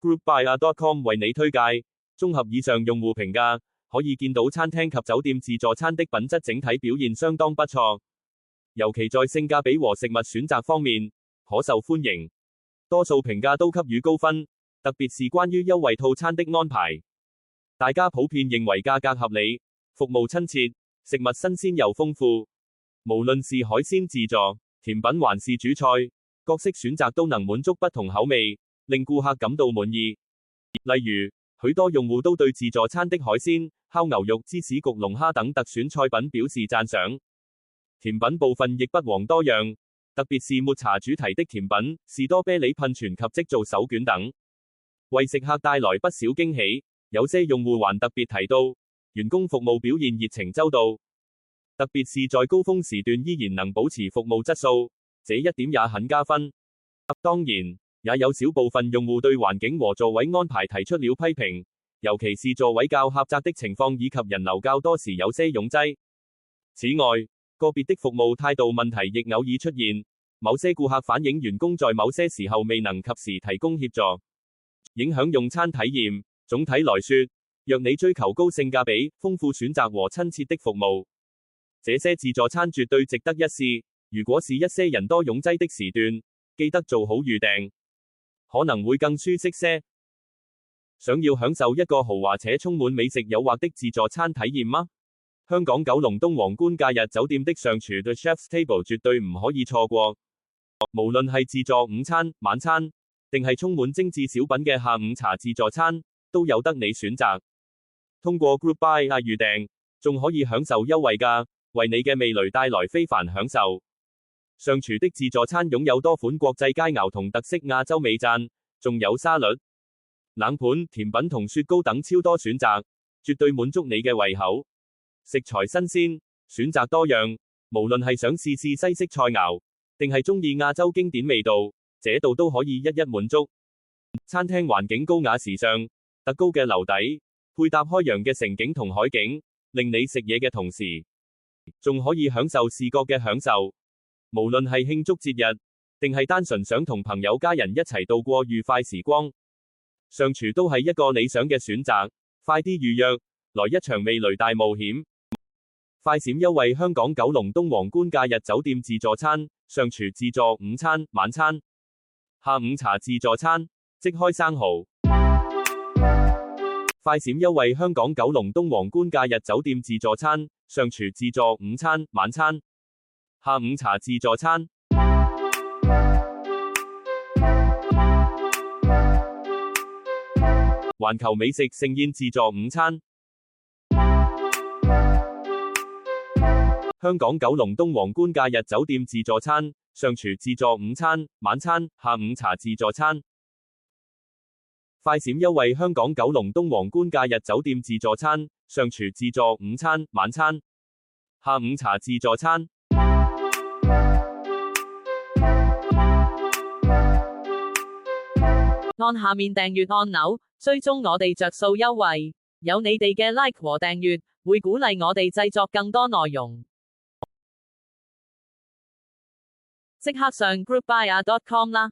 ，groupbuyer.com 為你推介。綜合以上用戶評價，可以見到餐廳及酒店自助餐的品質整體表現相當不錯，尤其在性價比和食物選擇方面，頗受歡迎。多數評價都給予高分，特別是關於優惠套餐的安排。大家普遍認為價格合理，服務親切，食物新鮮又豐富。無論是海鮮自助、甜品還是主菜，各式選擇都能滿足不同口味，令顧客感到滿意。例如，許多用戶都對自助餐的海鮮、烤牛肉、芝士焗龍蝦等特選菜品表示讚賞。甜品部分亦不遑多讓，特別是抹茶主題的甜品、士多啤梨噴泉及即做手卷等，為食客帶來不少驚喜。有些用戶還特別提到，員工服務表現熱情周到，特別是在高峰時段依然能保持服務質素，這一點也很加分。當然，也有少部分用戶對環境和座位安排提出了批評，尤其是座位較狹窄的情況以及人流較多時有些擁擠。此外，個別的服務態度問題亦偶爾出現，某些顧客反映員工在某些時候未能及時提供協助，影響用餐體驗。總體來說，若你追求高性價比、豐富選擇和親切的服務，這些自助餐絕對值得一試。如果是一些人多擁擠的時段，記得做好預訂，可能會更舒適些。想要享受一個豪華且充滿美食誘惑的自助餐體驗嗎？香港九龍東皇冠假日酒店的上廚 The Chef's Table 絕對唔可以錯過。無論係自助午餐、晚餐，定係充滿精緻小品嘅下午茶自助餐，都有得你選擇。通過 GroupBuy 預訂，仲可以享受優惠價，為你嘅味蕾帶來非凡享受。上廚的自助餐擁有多款國際佳肴同特色亞洲美讚，仲有沙律、冷盤、甜品同雪糕等超多選擇，絕對滿足你嘅胃口。食材新鮮，選擇多樣，無論係想試試西式菜肴，定係中意亞洲經典味道，這度都可以一一滿足。餐廳環境高雅時尚，特高嘅樓底，配搭開揚嘅城景同海景，令你食嘢嘅同時，仲可以享受視覺嘅享受。無論係慶祝節日，定係單純想同朋友家人一齊度過愉快時光，上廚都係一個理想嘅選擇。快啲預約，來一場味蕾大冒險！快閃優惠：香港九龍東皇冠假日酒店自助餐，上廚自助午餐、晚餐、下午茶自助餐，即開生蠔。快閃優惠：香港九龍東皇冠假日酒店自助餐，上廚自助午餐、晚餐、下午茶自助餐。環球美食盛宴自助午餐。香港九龍東皇冠假日酒店自助餐，上廚自助午餐、晚餐、下午茶自助餐。快閃優惠：香港九龍東皇冠假日酒店自助餐，上廚自助午餐、晚餐、下午茶自助餐。按下面訂閱按鈕，追蹤我哋着數優惠，有你哋嘅 like 和訂閱，會鼓勵我哋製作更多內容。即刻上 groupbuyer.com 啦！